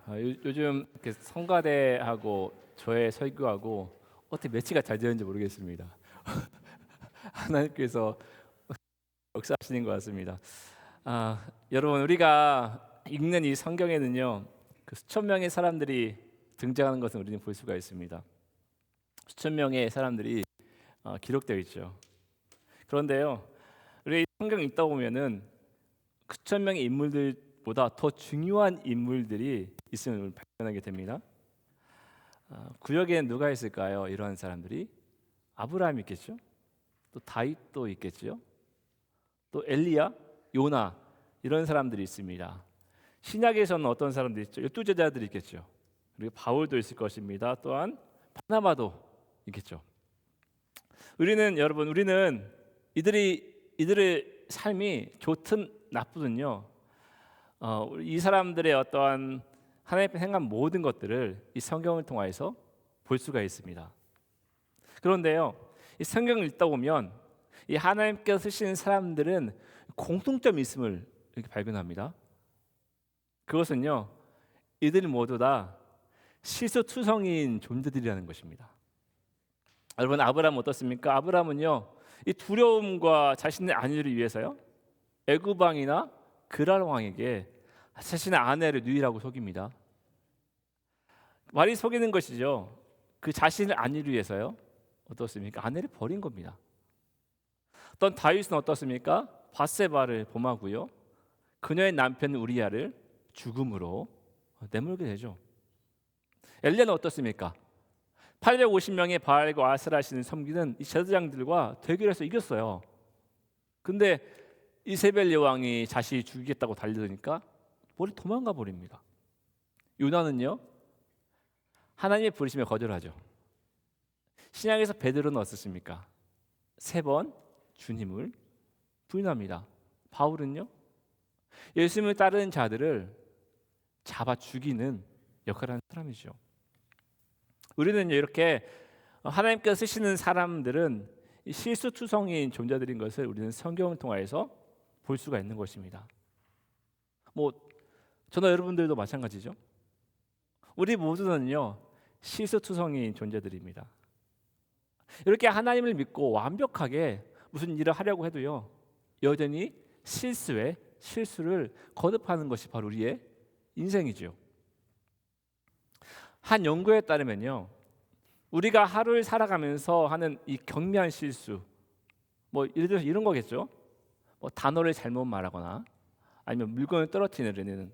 요즘 이렇게 성가대하고 저의 설교하고 어떻게 매치가 잘 되는지 모르겠습니다. 하나님께서 역사하시는 것 같습니다. 여러분 우리가 읽는 이 성경에는요, 그 수천 명의 사람들이 등장하는 것을 우리는 볼 수가 있습니다. 수천 명의 사람들이 기록되어 있죠. 그런데요, 우리 이 성경 읽다 보면은 그 수천 명의 인물들보다 더 중요한 인물들이 있음을 발견하게 됩니다. 구약에는 누가 있을까요? 이러한 사람들이 아브라함이 있겠죠. 또 다윗도 있겠죠. 또 엘리야, 요나 이런 사람들이 있습니다. 신약에서는 어떤 사람들이 있죠? 12제자들이 있겠죠. 그리고 바울도 있을 것입니다. 또한 바나바도 있겠죠. 우리는 이들의 삶이 좋든 나쁘든요, 이 사람들의 어떠한 하나님께 행한 모든 것들을 이 성경을 통해서 볼 수가 있습니다. 그런데요, 이 성경을 읽다 보면 이 하나님께서 쓰시는 사람들은 공통점이 있음을 이렇게 발견합니다. 그것은요, 이들 모두 다 실수투성이인 존재들이라는 것입니다. 여러분, 아브라함 어떻습니까? 아브라함은요, 이 두려움과 자신의 안위를 위해서요, 애굽 왕이나 그랄 왕에게 자신의 아내를 누이라고 속입니다. 말이 속이는 것이죠. 그 자신을 안위를 위해서요, 어떻습니까? 아내를 버린 겁니다. 어떤 다윗은 어떻습니까? 밧세바를 범하고요, 그녀의 남편 우리야를 죽음으로 내몰게 되죠. 엘리야는 어떻습니까? 850명의 바알과 아스라신을 섬기는 이 제사장들과 대결해서 이겼어요. 근데 이세벨 여왕이 자신이 죽이겠다고 달려드니까 멀리 도망가 버립니다. 요나는요, 하나님의 부르심에 거절하죠. 신약에서 베드로는 어떻습니까? 3번 주님을 부인합니다. 바울은요, 예수님을 따르는 자들을 잡아 죽이는 역할을 하는 사람이죠. 우리는 이렇게 하나님께서 쓰시는 사람들은 실수투성이인 존재들인 것을 우리는 성경을 통해서 볼 수가 있는 것입니다. 저나 여러분들도 마찬가지죠. 우리 모두는요, 실수투성이인 존재들입니다. 이렇게 하나님을 믿고 완벽하게 무슨 일을 하려고 해도요, 여전히 실수를 거듭하는 것이 바로 우리의 인생이죠. 한 연구에 따르면요, 우리가 하루를 살아가면서 하는 이 경미한 실수, 예를 들어서 이런 거겠죠. 단어를 잘못 말하거나 아니면 물건을 떨어뜨리는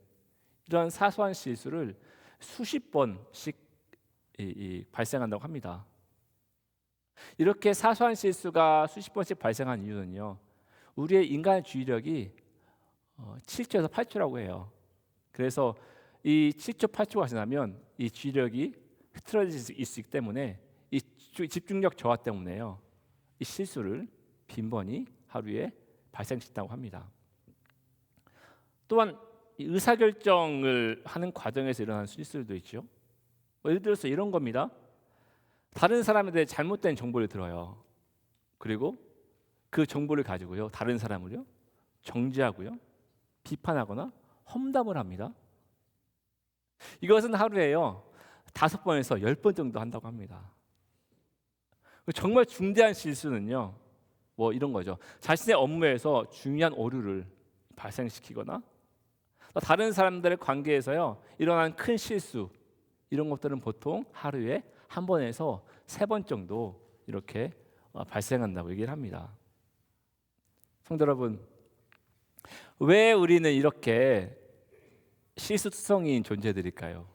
이런 사소한 실수를 수십 번씩 발생한다고 합니다. 이렇게 사소한 실수가 수십 번씩 발생한 이유는요, 우리의 인간의 주의력이 7초에서 8초라고 해요. 그래서 이 7초, 8초가 지나면 이 주의력이 흐트러질 수 있기 때문에 이 집중력 저하 때문에요, 이 실수를 빈번히 하루에 발생시킨다고 합니다. 또한 의사결정을 하는 과정에서 일어나는 실수들도 있죠. 예를 들어서 이런 겁니다. 다른 사람에 대해 잘못된 정보를 들어요. 그리고 그 정보를 가지고요, 다른 사람을요, 정죄하고요, 비판하거나 험담을 합니다. 이것은 하루에요 5번에서 10번 정도 한다고 합니다. 정말 중대한 실수는요, 이런 거죠. 자신의 업무에서 중요한 오류를 발생시키거나 다른 사람들의 관계에서요, 일어난 큰 실수, 이런 것들은 보통 하루에 1번에서 3번 정도 이렇게 발생한다고 얘기를 합니다. 성도 여러분, 왜 우리는 이렇게 실수투성이인 존재들일까요?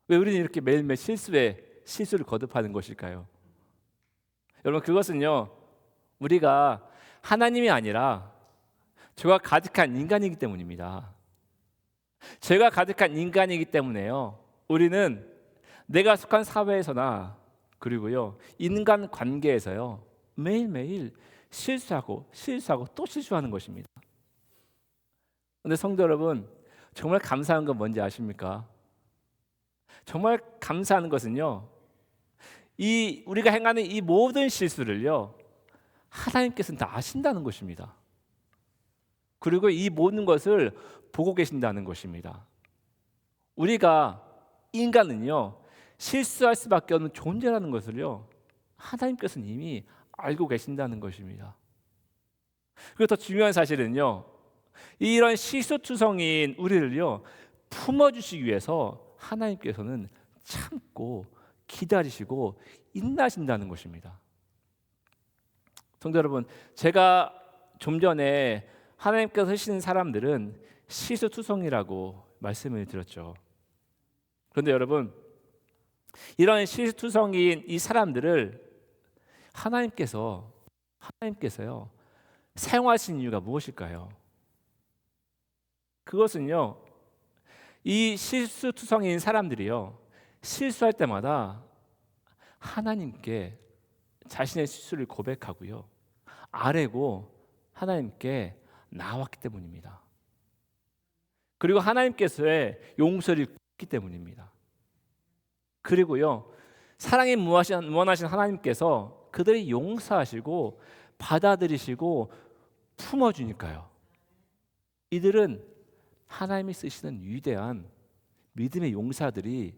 왜 우리는 이렇게 매일매일 실수를 거듭하는 것일까요? 여러분, 그것은요, 우리가 하나님이 아니라 죄가 가득한 인간이기 때문입니다. 죄가 가득한 인간이기 때문에요, 우리는 내가 속한 사회에서나 그리고요, 인간 관계에서요, 매일매일 실수하고 또 실수하는 것입니다. 그런데 성도 여러분, 정말 감사한 건 뭔지 아십니까? 정말 감사한 것은요, 우리가 행하는 이 모든 실수를요, 하나님께서는 다 아신다는 것입니다. 그리고 이 모든 것을 보고 계신다는 것입니다. 우리가 인간은요 실수할 수밖에 없는 존재라는 것을요 하나님께서는 이미 알고 계신다는 것입니다. 그리고 더 중요한 사실은요 이런 실수투성인 우리를요 품어주시기 위해서 하나님께서는 참고 기다리시고 인내하신다는 것입니다. 성도 여러분, 제가 좀 전에 하나님께서 쓰시는 사람들은 실수투성이라고 말씀을 드렸죠. 그런데 여러분, 이런 실수투성인 이 사람들을 하나님께서요 사용하신 이유가 무엇일까요? 그것은요 이 실수투성인 사람들이요 실수할 때마다 하나님께 자신의 실수를 고백하고요 아뢰고 하나님께 나왔기 때문입니다. 그리고 하나님께서의 용서를 받기 때문입니다. 그리고요 사랑이 무한하신 하나님께서 그들을 용서하시고 받아들이시고 품어주니까요 이들은 하나님이 쓰시는 위대한 믿음의 용사들이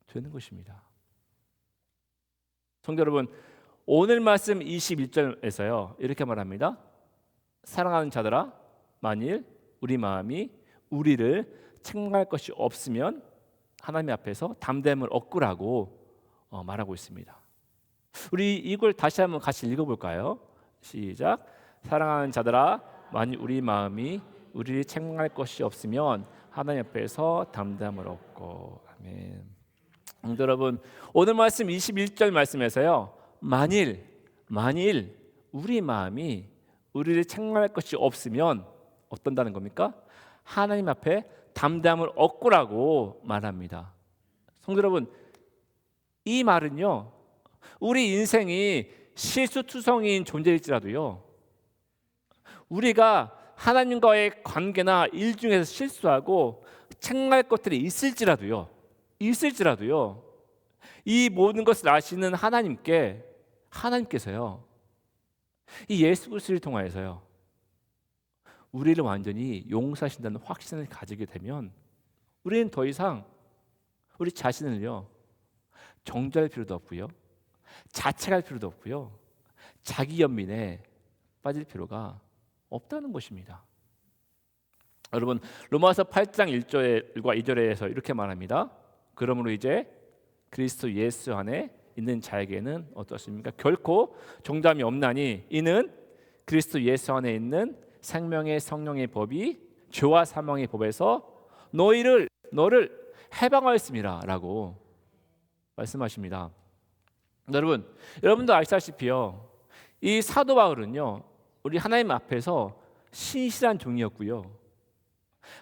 되는 것입니다. 성도 여러분, 오늘 말씀 21절에서요 이렇게 말합니다. 사랑하는 자들아, 만일 우리 마음이 우리를 책망할 것이 없으면 하나님 앞에서 담대함을 얻으라고 말하고 있습니다. 우리 이걸 다시 한번 같이 읽어볼까요? 시작. 사랑하는 자들아, 만일 우리 마음이 우리를 책망할 것이 없으면 하나님 앞에서 담대함을 얻고. 아멘. 성도 여러분, 오늘 말씀 21절 말씀에서요 만일 우리 마음이 우리를 책망할 것이 없으면 어떤다는 겁니까? 하나님 앞에 담대함을 얻고라고 말합니다. 성도 여러분, 이 말은요 우리 인생이 실수투성인 존재일지라도요 우리가 하나님과의 관계나 일 중에서 실수하고 책망할 것들이 있을지라도요 이 모든 것을 아시는 하나님께서요 이 예수 그리스도를 통하여서요 우리를 완전히 용서하신다는 확신을 가지게 되면 우리는 더 이상 우리 자신을요 정죄할 필요도 없고요 자책할 필요도 없고요 자기 연민에 빠질 필요가 없다는 것입니다. 여러분, 로마서 8장 1절과 2절에서 이렇게 말합니다. 그러므로 이제 그리스도 예수 안에 있는 자에게는 어떻습니까? 결코 정죄함이 없나니 이는 그리스도 예수 안에 있는 생명의 성령의 법이 죄와 사망의 법에서 너를 해방하였음이라라고 말씀하십니다. 여러분도 아시다시피요 이 사도 바울은요 우리 하나님 앞에서 신실한 종이었고요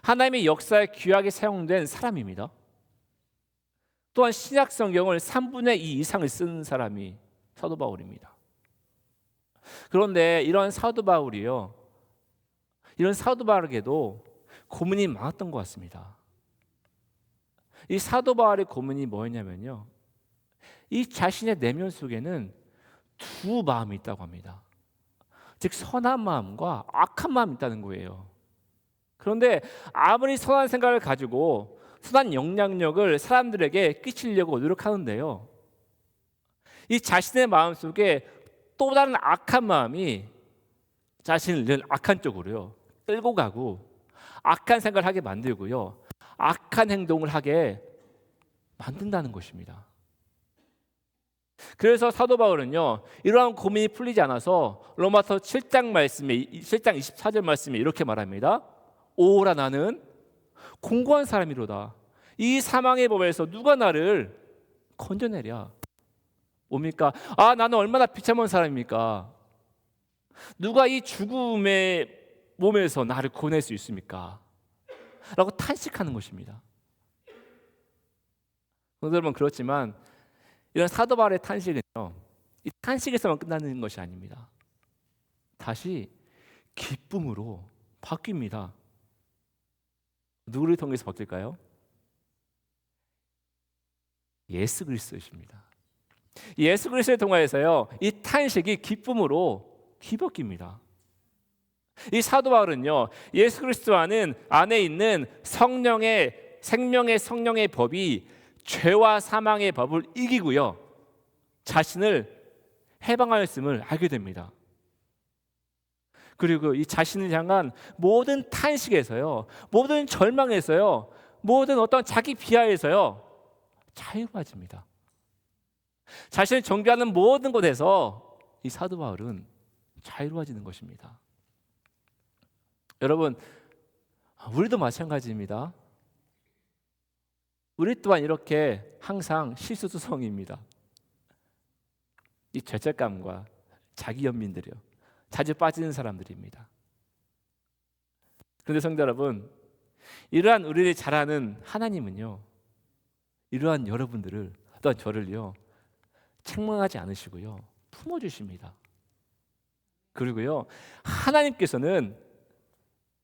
하나님의 역사에 귀하게 사용된 사람입니다. 또한 신약 성경을 3분의 2 이상을 쓴 사람이 사도 바울입니다. 그런데 이런 사도 바울에게도 고민이 많았던 것 같습니다. 이 사도 바울의 고민이 뭐였냐면요 이 자신의 내면 속에는 두 마음이 있다고 합니다. 즉 선한 마음과 악한 마음이 있다는 거예요. 그런데 아무리 선한 생각을 가지고 선한 영향력을 사람들에게 끼치려고 노력하는데요 이 자신의 마음속에 또 다른 악한 마음이 자신을 늘 악한 쪽으로요 끌고 가고 악한 생각을 하게 만들고요 악한 행동을 하게 만든다는 것입니다. 그래서 사도 바울은요 이러한 고민이 풀리지 않아서 로마서 7장 24절 말씀에 이렇게 말합니다. 오라 나는 공고한 사람이로다. 이 사망의 법에서 누가 나를 건져내랴. 뭡니까? 나는 얼마나 비참한 사람입니까? 누가 이 죽음의 몸에서 나를 구원할 수 있습니까? 라고 탄식하는 것입니다. 여러분, 그렇지만 이런 사도 바울의 탄식은요 이 탄식에서만 끝나는 것이 아닙니다. 다시 기쁨으로 바뀝니다. 누구를 통해서 바뀔까요? 예수 그리스도십니다. 예수 그리스도를 통하여서요 이 탄식이 기쁨으로 뒤바뀝니다. 이 사도 바울은요 예수 그리스도 안에 있는 성령의 생명의 성령의 법이 죄와 사망의 법을 이기고요, 자신을 해방하였음을 알게 됩니다. 그리고 이 자신을 향한 모든 탄식에서요, 모든 절망에서요, 모든 어떤 자기 비하에서요 자유해집니다. 자신을 정죄하는 모든 곳에서 이 사도 바울은 자유로워지는 것입니다. 여러분, 우리도 마찬가지입니다. 우리 또한 이렇게 항상 실수투성입니다. 이 죄책감과 자기 연민들이요, 자주 빠지는 사람들입니다. 그런데 성도 여러분, 이러한 우리를 잘 아는 하나님은요, 이러한 여러분들을, 또한 저를요, 책망하지 않으시고요, 품어주십니다. 그리고요, 하나님께서는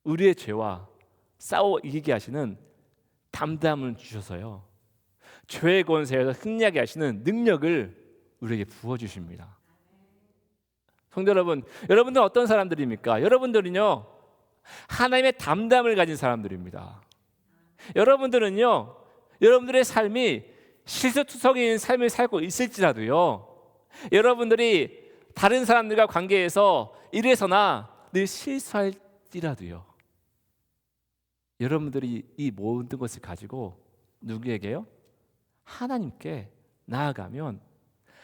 우리의 죄와 싸워 이기게 하시는 담대함을 주셔서요, 죄의 권세에서 승리하게 하시는 능력을 우리에게 부어주십니다. 성도 여러분, 여러분들은 어떤 사람들입니까? 여러분들은요, 하나님의 담담을 가진 사람들입니다. 여러분들은요, 여러분들의 삶이 실수투성이인 삶을 살고 있을지라도요, 여러분들이 다른 사람들과 관계에서 이래서나 늘 실수할지라도요, 여러분들이 이 모든 것을 가지고 누구에게요? 하나님께 나아가면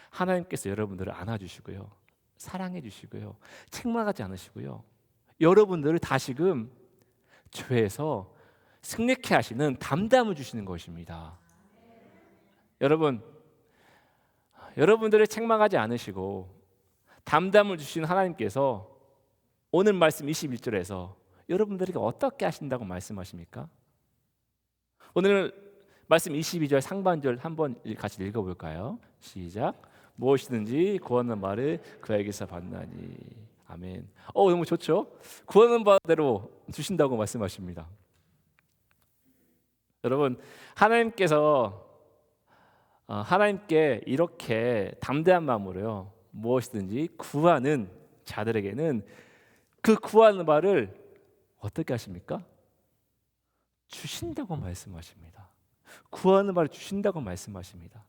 하나님께서 여러분들을 안아주시고요, 사랑해 주시고요, 책망하지 않으시고요, 여러분들을 다시금 죄에서 승리케 하시는 담담을 주시는 것입니다. 여러분, 여러분들을 책망하지 않으시고 담담을 주신 하나님께서 오늘 말씀 21절에서 여러분들에게 어떻게 하신다고 말씀하십니까? 오늘 말씀 22절 상반절 한번 같이 읽어볼까요? 시작. 무엇이든지 구하는 말을 그에게서 받나니. 아멘. 너무 좋죠? 구하는 바대로 주신다고 말씀하십니다. 여러분, 하나님께 이렇게 담대한 마음으로요, 무엇이든지 구하는 자들에게는 그 구하는 바를 어떻게 하십니까? 주신다고 말씀하십니다. 구하는 바를 주신다고 말씀하십니다.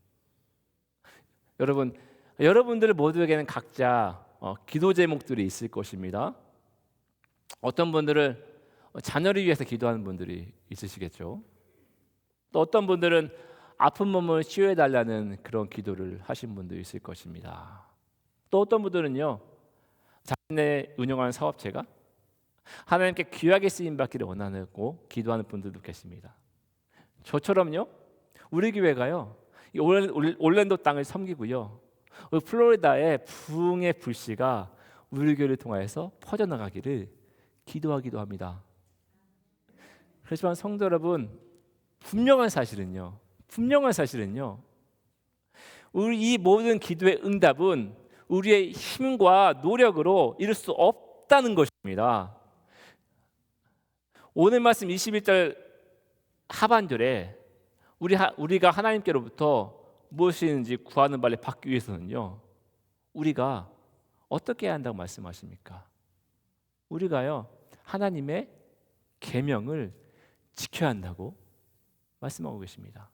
여러분, 여러분들 모두에게는 각자 기도 제목들이 있을 것입니다. 어떤 분들은 자녀를 위해서 기도하는 분들이 있으시겠죠. 또 어떤 분들은 아픈 몸을 치유해 달라는 그런 기도를 하신 분도 있을 것입니다. 또 어떤 분들은요, 자신의 운영하는 사업체가 하나님께 귀하게 쓰임 받기를 원하고 기도하는 분들도 계십니다. 저처럼요, 우리 교회가요, 올랜도 땅을 섬기고요, 플로리다의 부흥의 불씨가 우리 교회를 통하여서 퍼져나가기를 기도하기도 합니다. 그렇지만 성도 여러분, 분명한 사실은요, 우리 이 모든 기도의 응답은 우리의 힘과 노력으로 이룰 수 없다는 것입니다. 오늘 말씀 21절 하반절에 우리가 하나님께로부터 무엇이든지 구하는 바를 받기 위해서는요, 우리가 어떻게 해야 한다고 말씀하십니까? 우리가요, 하나님의 계명을 지켜야 한다고 말씀하고 계십니다.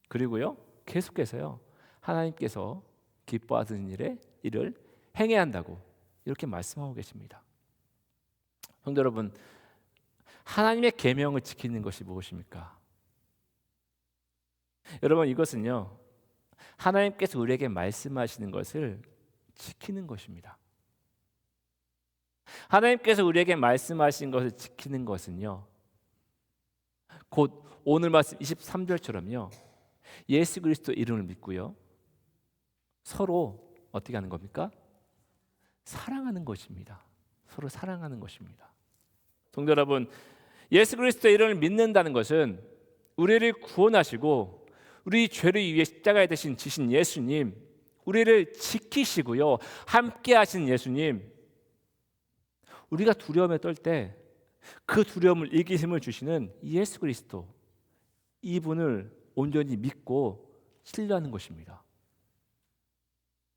그리고요, 계속해서요, 하나님께서 기뻐하시는 일을 행해야 한다고 이렇게 말씀하고 계십니다. 성도 여러분, 하나님의 계명을 지키는 것이 무엇입니까? 여러분, 이것은요, 하나님께서 우리에게 말씀하시는 것을 지키는 것입니다. 하나님께서 우리에게 말씀하신 것을 지키는 것은요, 곧 오늘 말씀 23절처럼요, 예수 그리스도 이름을 믿고요, 서로 어떻게 하는 겁니까? 사랑하는 것입니다. 서로 사랑하는 것입니다. 성도 여러분, 예수 그리스도의 이름을 믿는다는 것은 우리를 구원하시고 우리 죄를 위해 십자가에 지신 예수님, 우리를 지키시고요, 함께 하신 예수님, 우리가 두려움에 떨 때 그 두려움을 이길 힘을 주시는 예수 그리스도, 이분을 온전히 믿고 신뢰하는 것입니다.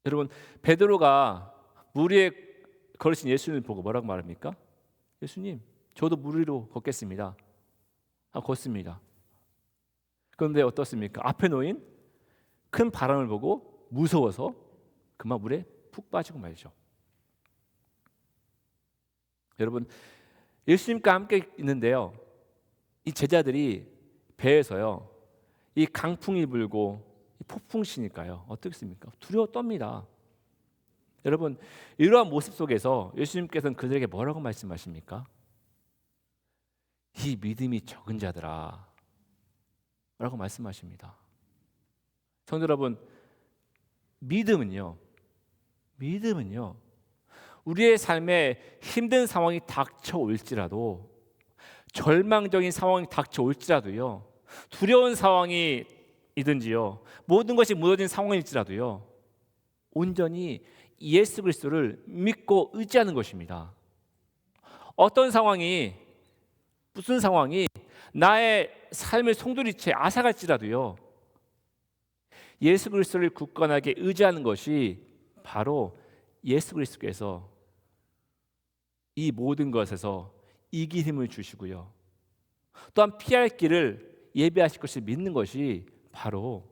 여러분, 베드로가 물 위에 걸으신 예수님을 보고 뭐라고 말합니까? 예수님, 저도 물 위로 걷겠습니다. 걷습니다. 그런데 어떻습니까? 앞에 놓인 큰 바람을 보고 무서워서 그만 물에 푹 빠지고 말죠. 여러분, 예수님과 함께 있는데요, 이 제자들이 배에서요, 이 강풍이 불고 이 폭풍 치니까요, 어떻겠습니까? 두려워 떱니다. 여러분, 이러한 모습 속에서 예수님께서는 그들에게 뭐라고 말씀하십니까? 이 믿음이 적은 자들아 라고 말씀하십니다. 성도 여러분, 믿음은요 우리의 삶에 힘든 상황이 닥쳐올지라도, 절망적인 상황이 닥쳐올지라도요, 두려운 상황이든지요, 모든 것이 무너진 상황일지라도요, 온전히 예수 그리스도를 믿고 의지하는 것입니다. 어떤 상황이, 무슨 상황이 나의 삶을 송두리째 앗아갈지라도요, 예수 그리스도를 굳건하게 의지하는 것이 바로 예수 그리스도께서 이 모든 것에서 이길 힘을 주시고요, 또한 피할 길을 예비하실 것을 믿는 것이 바로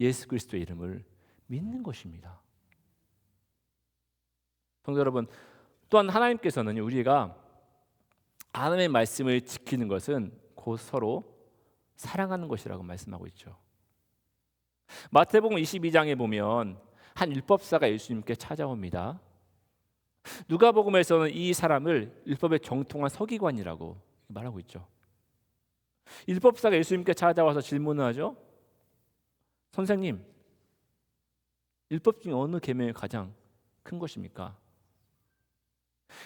예수 그리스도의 이름을 믿는 것입니다. 성도 여러분, 또한 하나님께서는 우리가 하나님의 말씀을 지키는 것은 곧 서로 사랑하는 것이라고 말씀하고 있죠. 마태복음 22장에 보면 한 율법사가 예수님께 찾아옵니다. 누가복음에서는 이 사람을 율법에 정통한 서기관이라고 말하고 있죠. 율법사가 예수님께 찾아와서 질문을 하죠. 선생님, 율법 중에 어느 계명이 가장 큰 것입니까?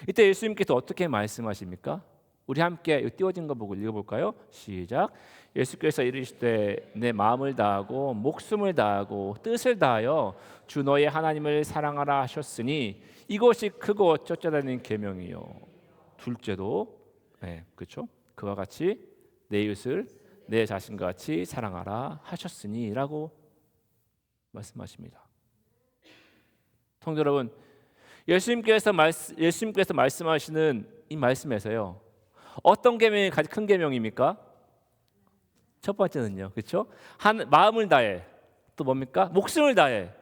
이때 예수님께서 어떻게 말씀하십니까? 우리 함께 띄워진 거 보고 읽어볼까요? 시작. 예수께서 이르시되 내 마음을 다하고 목숨을 다하고 뜻을 다하여 주 너의 하나님을 사랑하라 하셨으니 이것이 크고 첫째라는 계명이요. 둘째도 그렇죠? 그와 같이 내 이웃을 내 자신과 같이 사랑하라 하셨으니라고 말씀하십니다. 성도 여러분, 예수님께서 말씀하시는 이 말씀에서요, 어떤 계명이 가장 큰 계명입니까? 첫 번째는요, 그렇죠? 마음을 다해, 또 뭡니까? 목숨을 다해,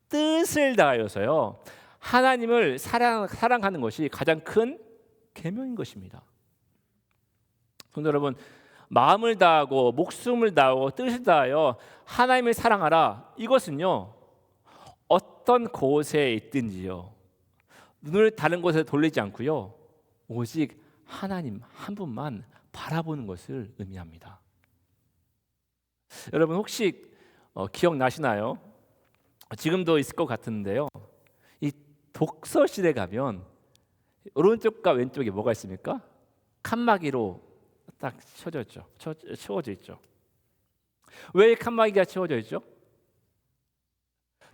뜻을 다하여서요, 하나님을 사랑하는 것이 가장 큰 계명인 것입니다. 성도 여러분, 마음을 다하고 목숨을 다하고 뜻을 다하여 하나님을 사랑하라, 이것은요, 어떤 곳에 있든지요, 눈을 다른 곳에 돌리지 않고요, 오직 하나님 한 분만 바라보는 것을 의미합니다. 여러분, 혹시 기억나시나요? 지금도 있을 것 같은데요, 이 독서실에 가면 오른쪽과 왼쪽에 뭐가 있습니까? 칸막이로 딱 채워져 있죠. 왜 칸막이가 채워져 있죠?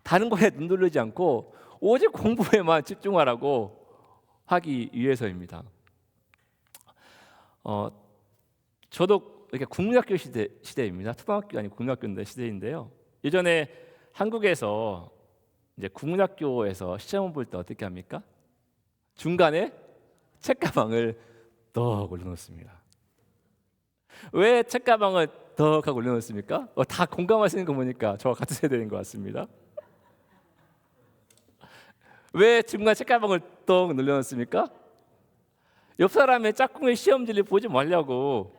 다른 거에 눈 돌리지 않고 오직 공부에만 집중하라고 하기 위해서입니다. 저도 이렇게 국민학교 시대입니다. 초등학교 아니고 국민학교인데 시대인데요. 예전에 한국에서 이제 국민학교에서 시험을 볼 때 어떻게 합니까? 중간에 책가방을 덕 올려놓습니다. 왜 책가방을 덕 하고 올려놓습니까? 다 공감하시는 거 보니까 저와 같은 세대인 것 같습니다. 왜 중간 책가방을 덕 늘려놓습니까? 옆 사람의 짝꿍의 시험지를 보지 말라고,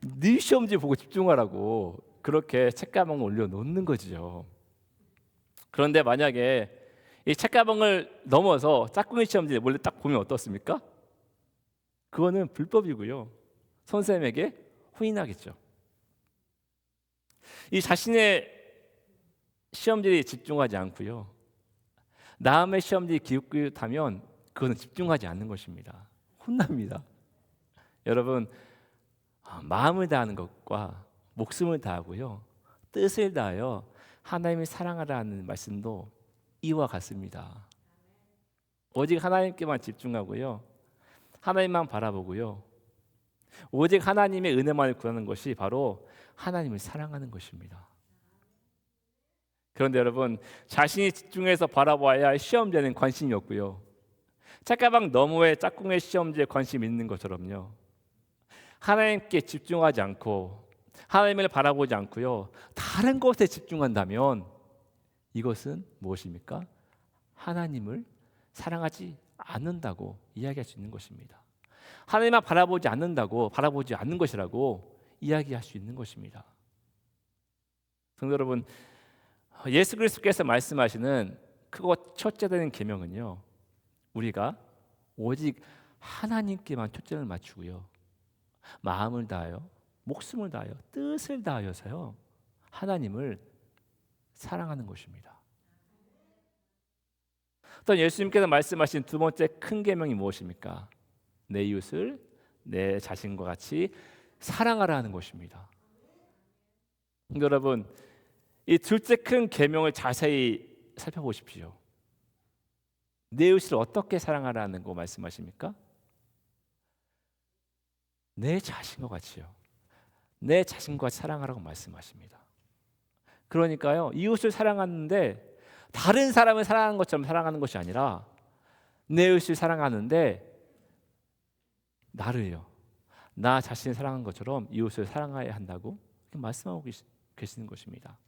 네 시험지 보고 집중하라고 그렇게 책가방을 올려놓는 거죠. 그런데 만약에 이 책가방을 넘어서 짝꿍의 시험지를 몰래 딱 보면 어떻습니까? 그거는 불법이고요, 선생님에게 후인하겠죠. 이 자신의 시험지에 집중하지 않고요, 남의 시험지에 기웃기웃하면 그거는 집중하지 않는 것입니다. 혼납니다. 여러분, 마음을 다하는 것과 목숨을 다하고요, 뜻을 다하여 하나님을 사랑하라는 말씀도 이와 같습니다. 오직 하나님께만 집중하고요, 하나님만 바라보고요, 오직 하나님의 은혜만을 구하는 것이 바로 하나님을 사랑하는 것입니다. 그런데 여러분, 자신이 집중해서 바라봐야 할 시험지에는 관심이 없고요, 책가방 너머에 짝꿍의 시험지에 관심 있는 것처럼요, 하나님께 집중하지 않고 하나님을 바라보지 않고요, 다른 것에 집중한다면 이것은 무엇입니까? 하나님을 사랑하지 않는다고 이야기할 수 있는 것입니다. 하나님만 바라보지 않는 것이라고 이야기할 수 있는 것입니다. 성도 여러분, 예수 그리스도께서 말씀하시는 크고 첫째 되는 계명은요, 우리가 오직 하나님께만 초점을 맞추고요, 마음을 다하여, 목숨을 다하여, 뜻을 다하여서요, 하나님을 사랑하는 것입니다. 또 예수님께서 말씀하신 두 번째 큰 계명이 무엇입니까? 내 이웃을 내 자신과 같이 사랑하라는 것입니다. 여러분, 이 둘째 큰 계명을 자세히 살펴보십시오. 내 이웃을 어떻게 사랑하라는 거 말씀하십니까? 내 자신과 같이요. 내 자신과 사랑하라고 말씀하십니다. 그러니까요, 이웃을 사랑하는데 다른 사람을 사랑하는 것처럼 사랑하는 것이 아니라 내 이웃을 사랑하는데 나를요, 나 자신을 사랑하는 것처럼 이웃을 사랑해야 한다고 말씀하고 계시는 것입니다.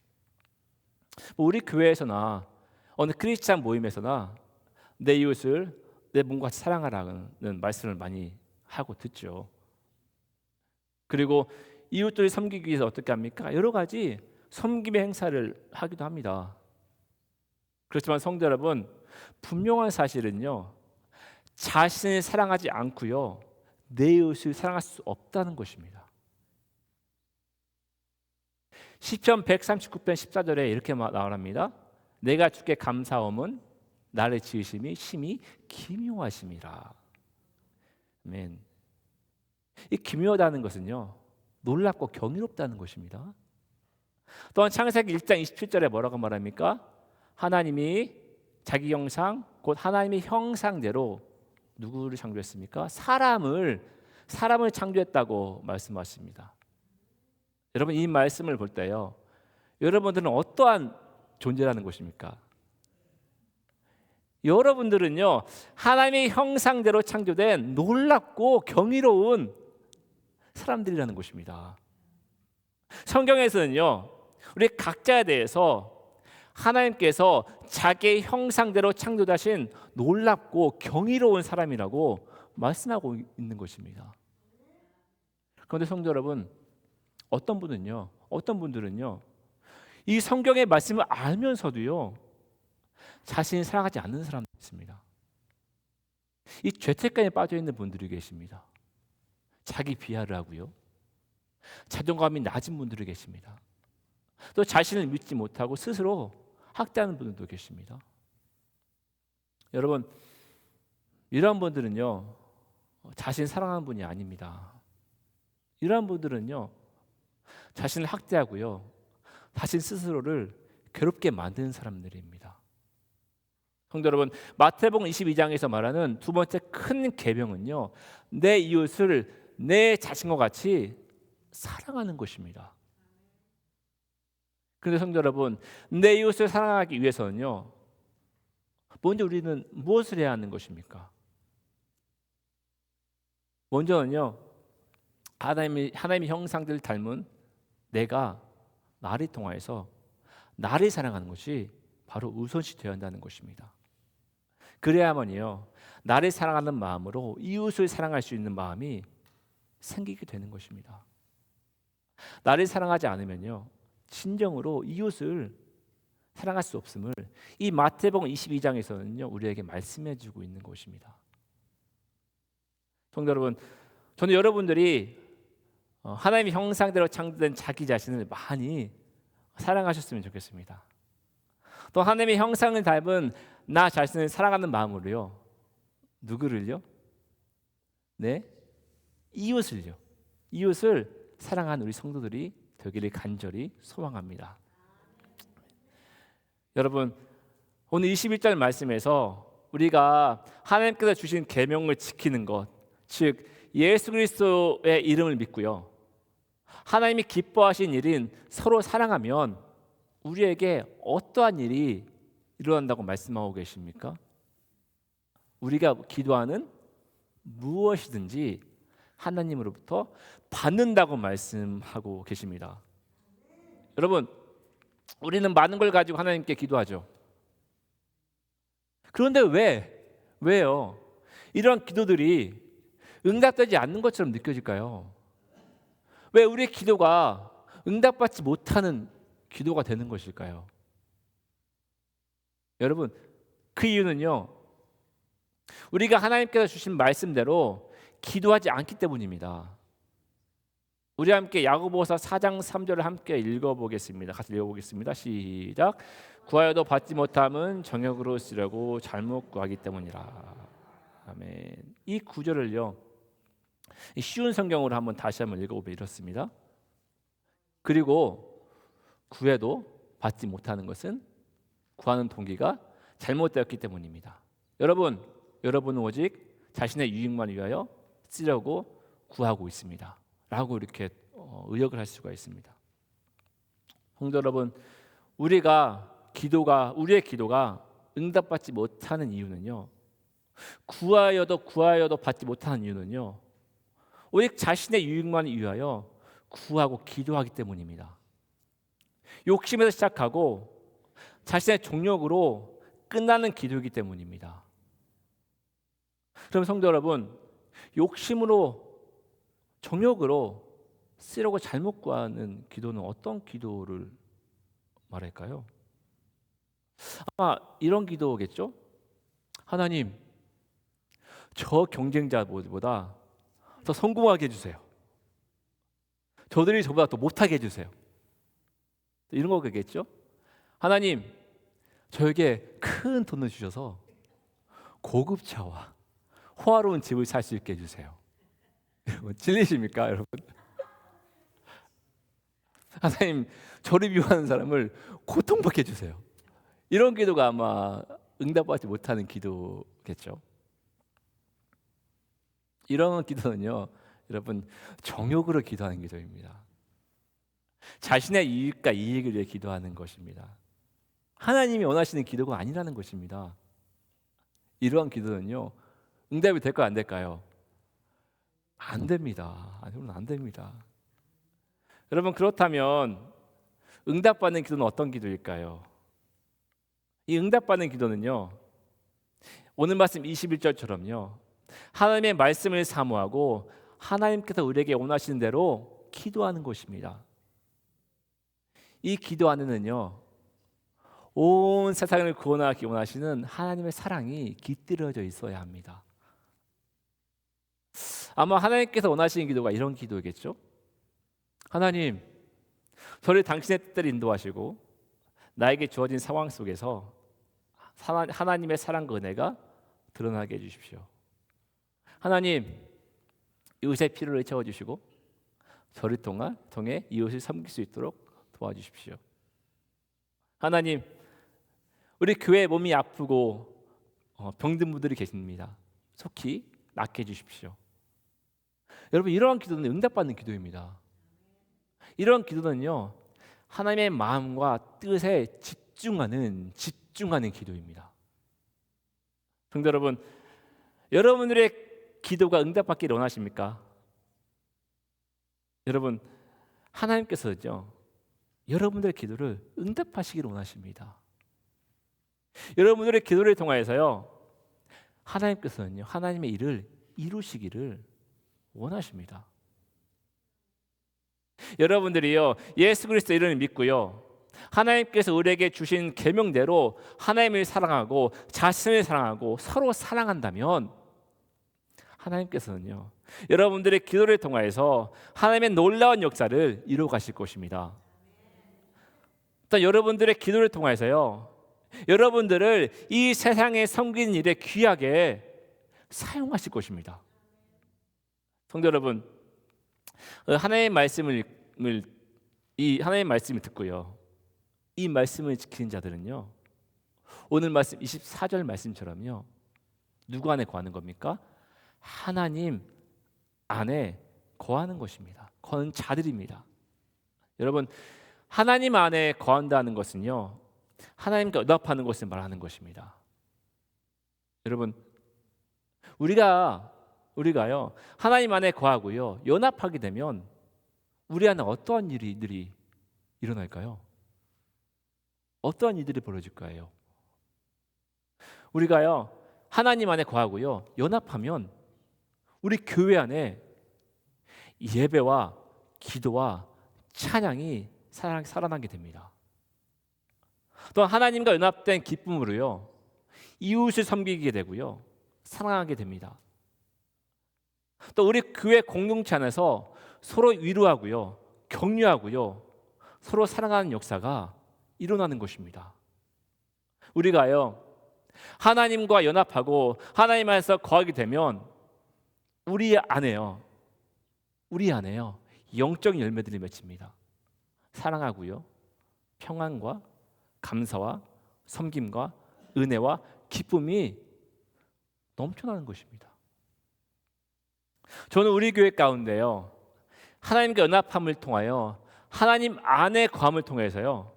우리 교회에서나 어느 크리스찬 모임에서나 내 이웃을 내 몸과 같이 사랑하라는 말씀을 많이 하고 듣죠. 그리고 이웃들을 섬기기 위해서 어떻게 합니까? 여러 가지 섬김의 행사를 하기도 합니다. 그렇지만 성도 여러분, 분명한 사실은요, 자신을 사랑하지 않고요, 내 이웃을 사랑할 수 없다는 것입니다. 시편 139편 14절에 이렇게 나옵니다. 내가 주께 감사함은 나를 지으심이 심히 기묘하심이라. 아멘. 이 기묘하다는 것은요, 놀랍고 경이롭다는 것입니다. 또한 창세기 1장 27절에 뭐라고 말합니까? 하나님이 자기 형상, 곧 하나님의 형상대로 누구를 창조했습니까? 사람을 창조했다고 말씀하십니다. 여러분, 이 말씀을 볼 때요, 여러분들은 어떠한 존재라는 것입니까? 여러분들은요, 하나님의 형상대로 창조된 놀랍고 경이로운 사람들이라는 것입니다. 성경에서는요, 우리 각자에 대해서 하나님께서 자기의 형상대로 창조하신 놀랍고 경이로운 사람이라고 말씀하고 있는 것입니다. 그런데 성도 여러분, 어떤 분들은요, 이 성경의 말씀을 알면서도요, 자신이 사랑하지 않는 사람도 있습니다. 이 죄책감에 빠져 있는 분들이 계십니다. 자기 비하를 하고요, 자존감이 낮은 분들이 계십니다. 또 자신을 믿지 못하고 스스로 학대하는 분들도 계십니다. 여러분, 이러한 분들은요, 자신 사랑하는 분이 아닙니다. 이러한 분들은요, 자신을 학대하고요, 자신 스스로를 괴롭게 만드는 사람들입니다. 성도 여러분, 마태복음 22장에서 말하는 두 번째 큰 계명은요, 내 이웃을 내 자신과 같이 사랑하는 것입니다. 그런데 성도 여러분, 내 이웃을 사랑하기 위해서는요, 먼저 우리는 무엇을 해야 하는 것입니까? 먼저는요, 하나님의 형상들 닮은 내가 나를 통하여서 나를 사랑하는 것이 바로 우선시 되어야 한다는 것입니다. 그래야만요, 나를 사랑하는 마음으로 이웃을 사랑할 수 있는 마음이 생기게 되는 것입니다. 나를 사랑하지 않으면요, 진정으로 이웃을 사랑할 수 없음을 이 마태복음 22장에서는요, 우리에게 말씀해주고 있는 것입니다. 성도 여러분, 저는 여러분들이 하나님의 형상대로 창조된 자기 자신을 많이 사랑하셨으면 좋겠습니다. 또 하나님의 형상을 닮은 나 자신을 사랑하는 마음으로요, 누구를요? 네, 이웃을 사랑하는 우리 성도들이 되기를 간절히 소망합니다. 여러분, 오늘 21절 말씀에서 우리가 하나님께서 주신 계명을 지키는 것, 즉 예수 그리스도의 이름을 믿고요, 하나님이 기뻐하신 일인 서로 사랑하면 우리에게 어떠한 일이 일어난다고 말씀하고 계십니까? 우리가 기도하는 무엇이든지 하나님으로부터 받는다고 말씀하고 계십니다. 여러분, 우리는 많은 걸 가지고 하나님께 기도하죠. 그런데 왜요? 이런 기도들이 응답되지 않는 것처럼 느껴질까요? 왜 우리의 기도가 응답받지 못하는 기도가 되는 것일까요? 여러분, 그 이유는요, 우리가 하나님께서 주신 말씀대로 기도하지 않기 때문입니다. 우리 함께 야고보서 4장 3절을 함께 읽어보겠습니다. 같이 읽어보겠습니다. 시작. 구하여도 받지 못함은 정욕으로 쓰려고 잘못 구하기 때문이라. 아멘. 이 구절을요, 쉬운 성경으로 다시 한번 읽어보면 이렇습니다. 그리고 구해도 받지 못하는 것은 구하는 동기가 잘못되었기 때문입니다. 여러분은 오직 자신의 유익만 위하여 쓰려고 구하고 있습니다. 라고 이렇게 의역을 할 수가 있습니다. 성도 여러분, 우리의 기도가 응답받지 못하는 이유는요, 구하여도 받지 못하는 이유는요, 오직 자신의 유익만 위하여 구하고 기도하기 때문입니다. 욕심에서 시작하고 자신의 정욕으로 끝나는 기도이기 때문입니다. 그럼 성도 여러분, 욕심으로 정욕으로 쓰려고 잘못 구하는 기도는 어떤 기도를 말할까요? 아마 이런 기도겠죠? 하나님, 저 경쟁자보다 더 성공하게 해주세요. 저들이 저보다 더 못하게 해주세요. 이런 거겠죠? 하나님, 저에게 큰 돈을 주셔서 고급차와 호화로운 집을 살 수 있게 해주세요. 진리십니까, 여러분? 하나님, 저를 미워하는 사람을 고통받게 해주세요. 이런 기도가 아마 응답받지 못하는 기도겠죠. 이런 기도는요, 여러분, 정욕으로 기도하는 기도입니다. 자신의 이익과 이익을 위해 기도하는 것입니다. 하나님이 원하시는 기도가 아니라는 것입니다. 이러한 기도는요, 응답이 될까요, 안 될까요? 안 됩니다. 여러분, 안 됩니다. 여러분, 그렇다면 응답받는 기도는 어떤 기도일까요? 이 응답받는 기도는요, 오늘 말씀 21절처럼요, 하나님의 말씀을 사모하고 하나님께서 우리에게 원하시는 대로 기도하는 것입니다. 이 기도 안에는요, 온 세상을 구원하기 원하시는 하나님의 사랑이 깃들여져 있어야 합니다. 아마 하나님께서 원하시는 기도가 이런 기도겠죠? 하나님, 저를 당신의 뜻대로 인도하시고 나에게 주어진 상황 속에서 하나님의 사랑과 은혜가 드러나게 해주십시오. 하나님, 이웃의 필요를 채워주시고 저를 통해 이웃을 섬길 수 있도록 도와주십시오. 하나님, 우리 교회 몸이 아프고 병든 분들이 계십니다. 속히 낫게 해주십시오. 여러분, 이러한 기도는 응답받는 기도입니다. 이런 기도는요, 하나님의 마음과 뜻에 집중하는 기도입니다. 성도 여러분, 여러분들의 기도가 응답받기를 원하십니까? 여러분, 하나님께서는요, 여러분들의 기도를 응답하시기를 원하십니다. 여러분들의 기도를 통하여서요, 하나님께서는요, 하나님의 일을 이루시기를 원하십니다. 여러분들이요, 예수 그리스도 이름을 믿고요, 하나님께서 우리에게 주신 계명대로 하나님을 사랑하고 자신을 사랑하고 서로 사랑한다면 하나님께서는요, 여러분들의 기도를 통하여서 하나님의 놀라운 역사를 이루어 가실 것입니다. 또 여러분들의 기도를 통해서요, 여러분들을 이 세상에 섬기는 일에 귀하게 사용하실 것입니다. 성도 여러분, 하나님의 말씀을 듣고요, 이 말씀을 지키는 자들은요, 오늘 말씀 24절 말씀처럼요, 누구 안에 거하는 겁니까? 하나님 안에 거하는 것입니다. 거하는 자들입니다. 여러분, 하나님 안에 거한다는 것은요, 하나님과 연합하는 것을 말하는 것입니다. 여러분, 우리가 우리가요 하나님 안에 거하고요 연합하게 되면 우리 안에 어떠한 일들이 일어날까요? 어떠한 일들이 벌어질까요? 우리가요 하나님 안에 거하고요 연합하면 우리 교회 안에 예배와 기도와 찬양이 살아나게 됩니다. 또 하나님과 연합된 기쁨으로요 이웃을 섬기게 되고요 사랑하게 됩니다. 또 우리 교회 공동체 안에서 서로 위로하고요 격려하고요 서로 사랑하는 역사가 일어나는 것입니다. 우리가요 하나님과 연합하고 하나님 안에서 거하게 되면 우리 안에요 영적인 열매들이 맺힙니다. 사랑하고요 평안과 감사와 섬김과 은혜와 기쁨이 넘쳐나는 것입니다. 저는 우리 교회 가운데요 하나님과 연합함을 통하여 하나님 안에 거함을 통해서요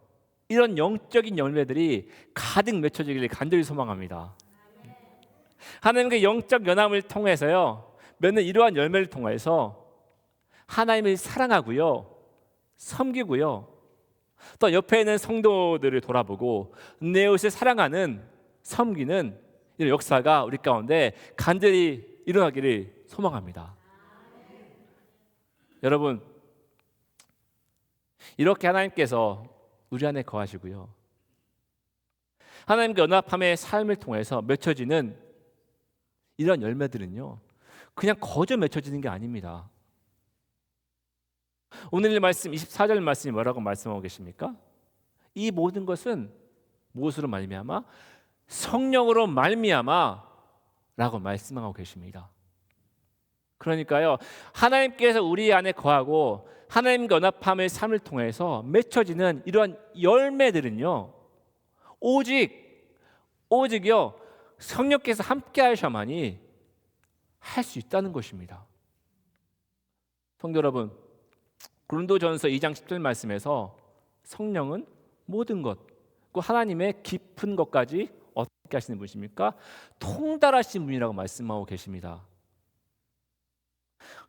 이런 영적인 열매들이 가득 맺혀지기를 간절히 소망합니다. 하나님과 영적 연합을 통해서요 맺는 이러한 열매를 통해서 하나님을 사랑하고요 섬기고요 또 옆에 있는 성도들을 돌아보고 내 이웃을 사랑하는 섬기는 이런 역사가 우리 가운데 간절히 일어나기를 소망합니다. 여러분 이렇게 하나님께서 우리 안에 거하시고요 하나님과 연합함의 삶을 통해서 맺혀지는 이런 열매들은요 그냥 거저 맺혀지는 게 아닙니다. 오늘 말씀 24절 말씀이 뭐라고 말씀하고 계십니까? 이 모든 것은 무엇으로 말미암아? 성령으로 말미암아 라고 말씀하고 계십니다. 그러니까요 하나님께서 우리 안에 거하고 하나님과 연합함의 삶을 통해서 맺혀지는 이러한 열매들은요 오직요 성령께서 함께 하셔야만이 할 수 있다는 것입니다. 성도 여러분 고린도전서 2장 10절 말씀에서 성령은 모든 것, 그 하나님의 깊은 것까지 어떻게 하시는 분이십니까? 통달하신 분이라고 말씀하고 계십니다.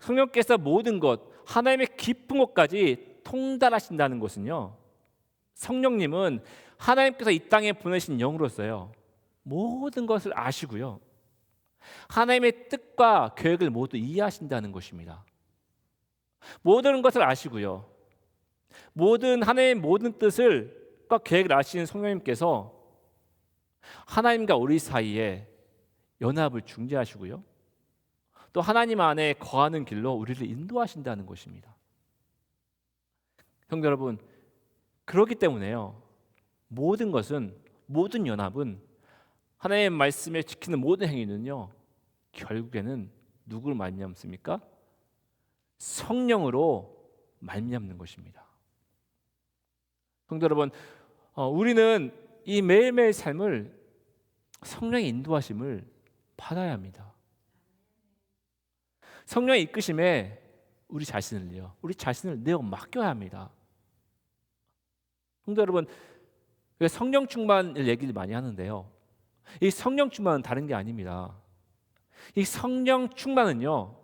성령께서 모든 것, 하나님의 깊은 것까지 통달하신다는 것은요 성령님은 하나님께서 이 땅에 보내신 영으로서요 모든 것을 아시고요 하나님의 뜻과 계획을 모두 이해하신다는 것입니다. 모든 것을 아시고요 하나님의 모든 뜻을과 계획을 아시는 성령님께서 하나님과 우리 사이에 연합을 중재하시고요 또 하나님 안에 거하는 길로 우리를 인도하신다는 것입니다. 성도 여러분 그렇기 때문에요 모든 연합은 하나님의 말씀을 지키는 모든 행위는요 결국에는 누구로 말미암습니까? 성령으로 말미암는 것입니다. 성도 여러분 우리는 이 매일매일 삶을 성령의 인도하심을 받아야 합니다. 성령의 이끄심에 우리 자신을 내어 맡겨야 합니다. 성도 여러분 성령 충만을 얘기를 많이 하는데요 이 성령 충만은 다른 게 아닙니다. 이 성령 충만은요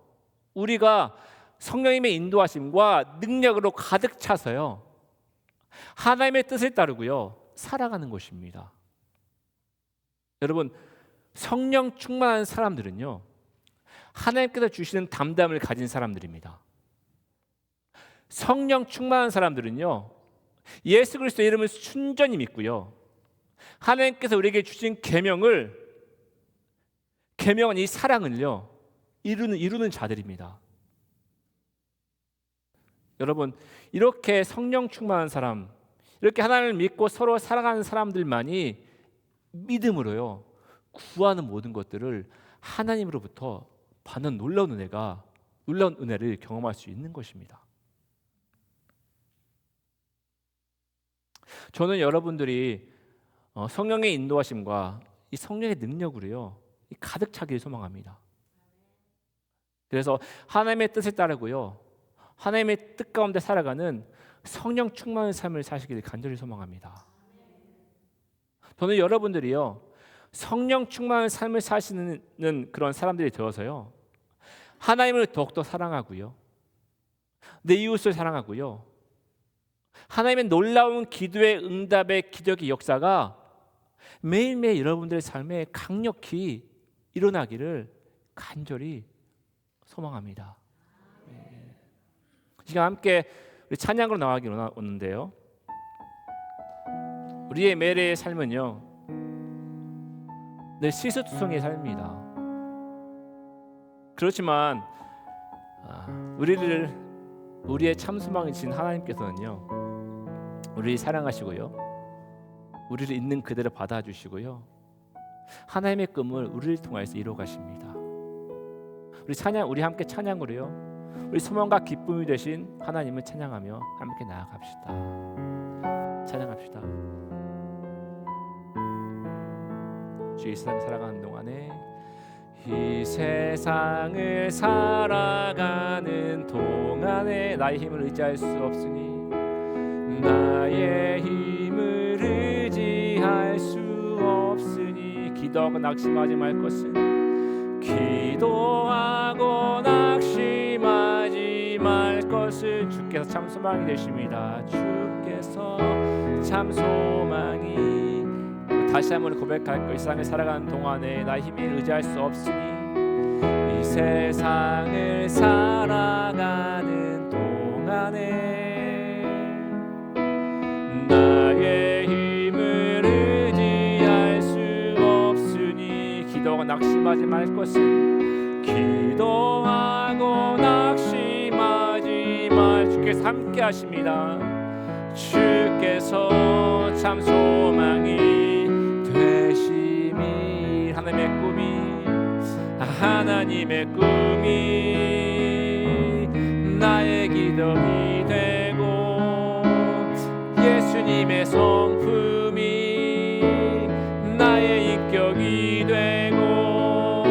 우리가 성령님의 인도하심과 능력으로 가득 차서요 하나님의 뜻을 따르고요 살아가는 것입니다. 여러분 성령 충만한 사람들은요 하나님께서 주시는 담담을 가진 사람들입니다. 성령 충만한 사람들은요 예수 그리스도의 이름을 순전히 믿고요 하나님께서 우리에게 주신 계명은 이 사랑을요 이루는 자들입니다. 여러분 이렇게 성령 충만한 사람 이렇게 하나님을 믿고 서로 사랑하는 사람들만이 믿음으로요 구하는 모든 것들을 하나님으로부터 받는 놀라운 은혜를 경험할 수 있는 것입니다. 저는 여러분들이 성령의 인도하심과 이 성령의 능력으로요 가득 차기를 소망합니다. 그래서 하나님의 뜻을 따르고요 하나님의 뜻 가운데 살아가는 성령 충만한 삶을 사시기를 간절히 소망합니다. 저는 여러분들이요 성령 충만한 삶을 사시는 그런 사람들이 되어서요 하나님을 더욱더 사랑하고요, 내 이웃을 사랑하고요, 하나님의 놀라운 기도의 응답의 기적의 역사가 매일매일 여러분들의 삶에 강력히 일어나기를 간절히 소망합니다. 시간 함께 우리 찬양으로 나가기 원하는데요, 우리의 매일의 삶은요 늘 실수투성이의 삶입니다. 그렇지만 우리의 참 소망이신 하나님께서는요 우리를 사랑하시고요, 우리를 있는 그대로 받아주시고요, 하나님의 꿈을 우리를 통해서 이루어 가십니다. 우리 함께 찬양으로요 우리 소망과 기쁨이 되신 하나님을 찬양하며 함께 나아갑시다. 찬양합시다. 주 이 세상을 살아가는 동안에, 이 세상을 살아가는 동안에 나의 힘을 의지할 수 없으니, 나의 힘을 의지할 수 없으니, 기도하고 낙심하지 말 것은, 기도하고 낙심하지 말 것은 주께서 참 소망이 되십니다. 주께서 참 소망이. 다시 한번 고백할 것, 이 세상을 살아가는 동안에 나의 힘을 의지할 수 없으니, 이 세상을 살아가는 동안에 나의 힘을 의지할 수 없으니, 기도하고 낙심하지 말 것은, 기도하고 낙심하지 말. 주께서 함께 하십니다. 주께서 참 소망이 되심이, 하나님의 꿈이 나의 기덕이 되고, 예수님의 성품이 나의 인격이 되고,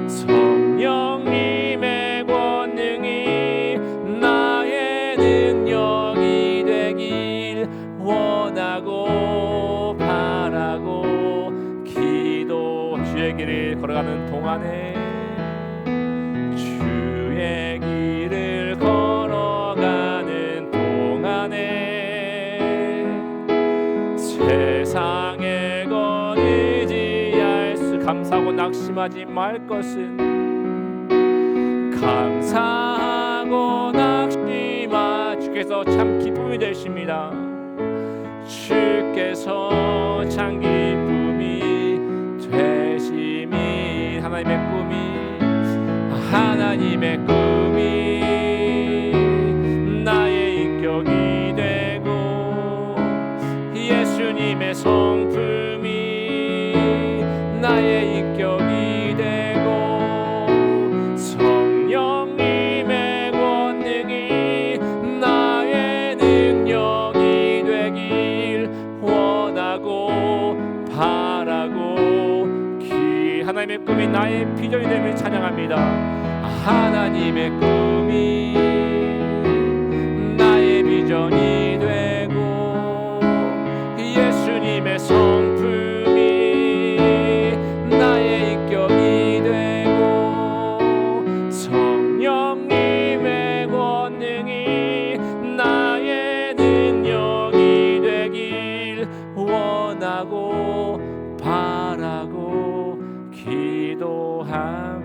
성령님의 권능이 나의 능력이 되길 원하고 바라고 주의 길을 걸어가는 동안에, 주의 길을 걸어가는 동안에, 세상의 것 의지할 수, 감사하고 낙심하지 말 것은, 감사하고 낙심하. 주께서 참 기쁨이 되십니다. 주께서 참 기쁨이 되심이, 하나님의 꿈이 나의 인격이 되고, 예수님의 성품이 나의 인격이 되고, 성령님의 권능이 나의 능력이 되길 원하고 바라고, 하나님의 꿈이 나의 비전이 됨을 찬양합니다. 하나님의 꿈이 나의 비전이 되고, 예수님의 성품이 나의 인격이 되고, 성령님의 권능이 나의 능력이 되길 원하고 바라고 기도합니다.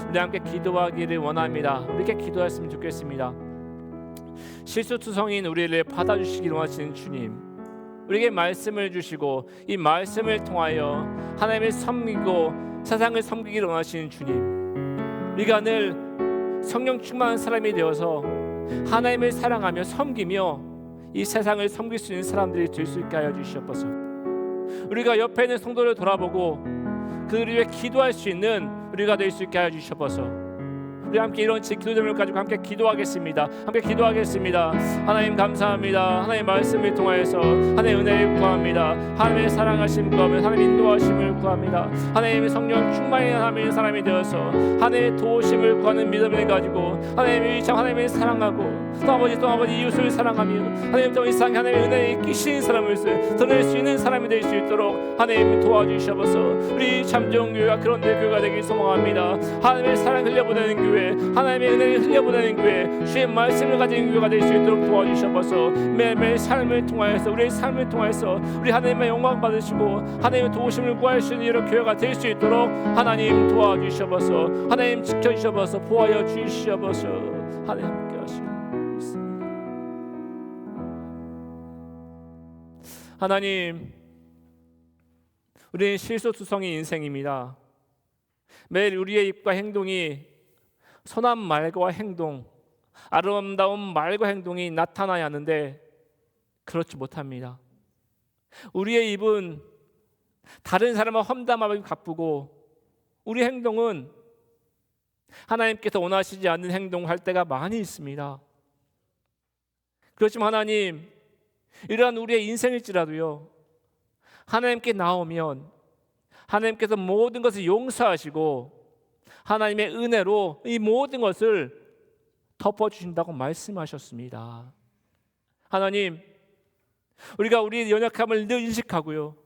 우리 함께 기도하기를 원합니다. 우리 이렇게 기도했으면 좋겠습니다. 실수투성인 우리를 받아주시기를 원하시는 주님, 우리에게 말씀을 주시고 이 말씀을 통하여 하나님을 섬기고 세상을 섬기기를 원하시는 주님, 우리가 늘 성령 충만한 사람이 되어서 하나님을 사랑하며 섬기며 이 세상을 섬길 수 있는 사람들이 될 수 있게 하여 주시옵소서. 우리가 옆에 있는 성도를 돌아보고 그들을 위해 기도할 수 있는 우리가 될 수 있게 하여 주시옵소서. 우리 함께 이런 기도 제목을 가지고 함께 기도하겠습니다. 함께 기도하겠습니다. 하나님 감사합니다. 하나님 말씀을 통하여서 하나님의 은혜를 구합니다. 하나님의 사랑하심 구하며 하나님의 인도하심을 구합니다. 하나님의 성령 충만히 하는 사람이 되어서 하나님의 도우심을 구하는 믿음을 가지고 하나님을 사랑하고 또 아버지 이웃을 사랑하며 하나님 더 이상 하나님의 은혜에 끼신 사람을 드러낼 수 있는 사람이 될 수 있도록 하나님 도와주셔서 우리 참 좋은 교회가 그런 교회가 되길 소망합니다. 하나님의 사랑 흘려보내는 교회, 하나님의 은혜를 흘려보내는 교회, 주의 말씀을 가진 교회가 될 수 있도록 도와주셔서 매일매일 삶을 통하여서 우리의 삶을 통하여서 우리 하나님의 영광 받으시고 하나님의 도우심을 구할 수 있는 이런 교회가 될 수 있도록 하나님 도와주셔서 하나님 지켜주셔서 보호하여 주시옵소서. 하나님 함께 하시고 있습니다. 하나님, 우리는 실소투성이 인생입니다. 매일 우리의 입과 행동이 선한 말과 행동, 아름다운 말과 행동이 나타나야 하는데 그렇지 못합니다. 우리의 입은 다른 사람을 험담하고 가쁘고 우리 행동은 하나님께서 원하시지 않는 행동을 할 때가 많이 있습니다. 그렇지만 하나님, 이러한 우리의 인생일지라도요, 하나님께 나오면 하나님께서 모든 것을 용서하시고 하나님의 은혜로 이 모든 것을 덮어주신다고 말씀하셨습니다. 하나님, 우리가 우리의 연약함을 늘 인식하고요,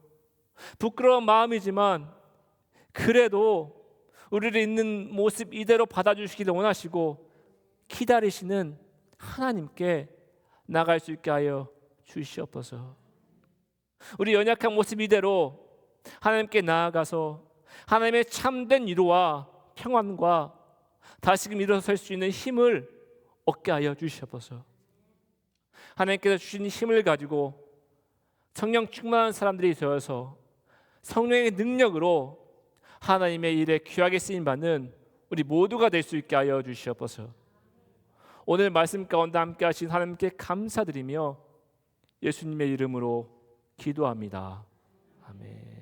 부끄러운 마음이지만 그래도 우리를 있는 모습 이대로 받아주시기를 원하시고 기다리시는 하나님께 나갈 수 있게 하여 주시옵소서. 우리 연약한 모습 이대로 하나님께 나아가서 하나님의 참된 위로와 평안과 다시금 일어설 수 있는 힘을 얻게 하여 주시옵소서. 하나님께서 주신 힘을 가지고 성령 충만한 사람들이 되어서 성령의 능력으로 하나님의 일에 귀하게 쓰임받는 우리 모두가 될 수 있게 하여 주시옵소서. 오늘 말씀 가운데 함께 하신 하나님께 감사드리며 예수님의 이름으로 기도합니다. 아멘.